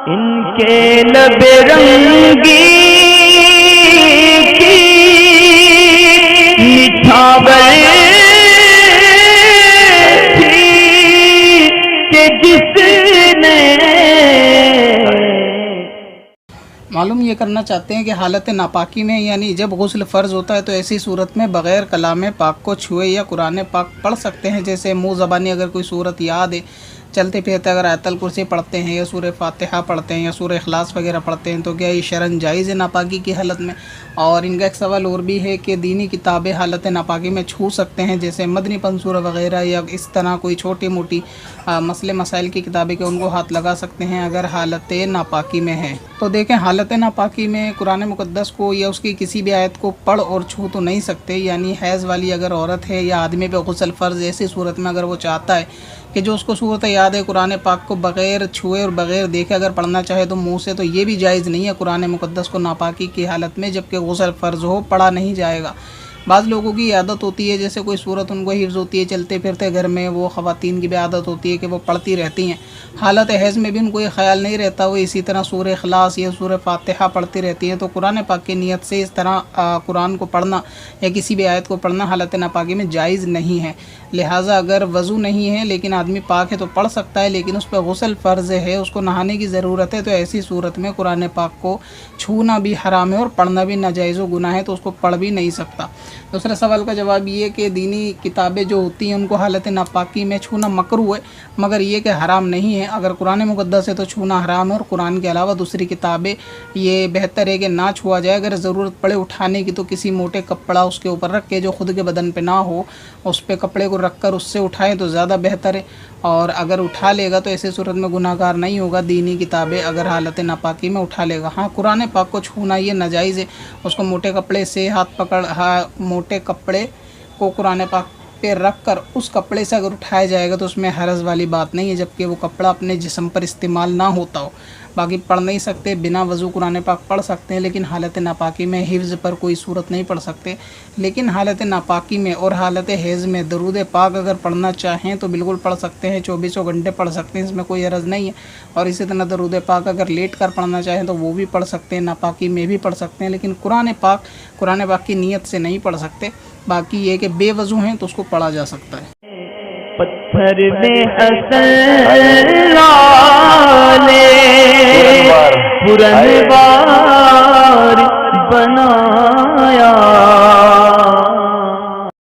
इनके लबे रंगी की निछावर थी कि जिसने मालूम ये करना चाहते हैं कि हालत नापाकी में यानी जब गुस्ल फ़र्ज़ होता है तो ऐसी सूरत में बग़ैर कलाम पाक को छुए या कुरान पाक पढ़ सकते हैं। जैसे मुँह ज़बानी अगर कोई सूरत याद है, चलते फिरते अगर आयतल कुर्सी पढ़ते हैं या सूरह फातिहा पढ़ते हैं या सूरह इखलास वगैरह पढ़ते हैं तो क्या ये शरन जायज़ है नापाकी की हालत में। और इनका एक सवाल और भी है कि दीनी किताबें हालत नापाकी में छू सकते हैं, जैसे मदनी पंसूरा वगैरह या इस तरह कोई छोटी मोटी मसले मसाइल की किताबें के उनको हाथ लगा सकते हैं अगर हालत नापाकी में है। तो देखें, हालत नापाकी में कुरान मुक़द्दस को या उसकी किसी भी आयत को पढ़ और छू तो नहीं सकते। यानी हैज़ वाली अगर औरत है या आदमी पे गुस्ल फ़र्ज़, ऐसी सूरत में अगर वो चाहता है कि जो उसको सूरत याद है कुरान पाक को बग़ैर छुए और बग़ैर देखे अगर पढ़ना चाहे तो मुंह से, तो ये भी जायज़ नहीं है कुरान मुक़द्दस को नापाकी की हालत में जबकि गुस्ल फ़र्ज़ हो पढ़ा नहीं जाएगा। बाज़ लोगों की आदत होती है, जैसे कोई सूरत उनको हिफ्ज़ होती है चलते फिरते घर में, वो ख़वातीन की भी आदत होती है कि वो पढ़ती रहती हैं। हालत हैज़ में भी उनको ये ख़्याल नहीं रहता, वो इसी तरह सूरह इखलास या सूरह फातिहा पढ़ती रहती हैं। तो कुरान पाक की नीयत से इस तरह कुरान को पढ़ना या किसी भी आयत को पढ़ना हालत नापाकी में जायज़ नहीं है। लिहाजा अगर वज़ू नहीं है लेकिन आदमी पाक है तो पढ़ सकता है, लेकिन उस पर गुस्ल फ़र्ज़ है, उसको नहाने की ज़रूरत है, तो ऐसी सूरत में कुरान पाक को छूना भी हराम है और पढ़ना भी नाजायज़ गुनाह है, तो उसको पढ़ भी नहीं सकता। दूसरे सवाल का जवाब ये कि दीनी किताबें जो होती हैं उनको हालत नापाकी में छूना मकरूह है, मगर ये कि हराम नहीं है। अगर कुरान मुक़द्दस है तो छूना हराम है और कुरान के अलावा दूसरी किताबें ये बेहतर है कि ना छुआ जाए। अगर ज़रूरत पड़े उठाने की तो किसी मोटे कपड़ा उसके ऊपर रख के जो ख़ुद के बदन पे ना हो उस पर कपड़े को रख कर उससे उठाएँ तो ज़्यादा बेहतर है। और अगर उठा लेगा तो ऐसी सूरत में गुनाहगार नहीं होगा दीनी किताबें अगर हालत नापाकी में उठा लेगा। हाँ, कुरान पाक को छूना ये नाजायज़ है, उसको मोटे कपड़े से हाथ पकड़ मोटे कपड़े को कुरान पाक पे रख कर उस कपड़े से अगर उठाया जाएगा तो उसमें हरज वाली बात नहीं है, जबकि वो कपड़ा अपने जिस्म पर इस्तेमाल ना होता हो। बाकी पढ़ नहीं सकते, बिना वज़ू कुरान पाक पढ़ सकते हैं, लेकिन हालत नापाकी में हिफ्ज़ पर कोई सूरत नहीं पढ़ सकते। लेकिन हालत नापाकी में और हालत हैज़ में दरूद पाक अगर पढ़ना चाहें तो बिल्कुल पढ़ सकते हैं, 24 घंटे पढ़ सकते हैं, इसमें कोई हरज नहीं है। और इसी तरह दरूद पाक अगर लेट कर पढ़ना चाहें तो वो भी पढ़ सकते हैं, नापाकी में भी पढ़ सकते हैं, लेकिन कुरान पाक की नीयत से नहीं पढ़ सकते। बाकी ये कि बेवज़ू हैं तो उसको पढ़ा जा सकता है। पत्थर में हसन लाले पुरनवार बनाया।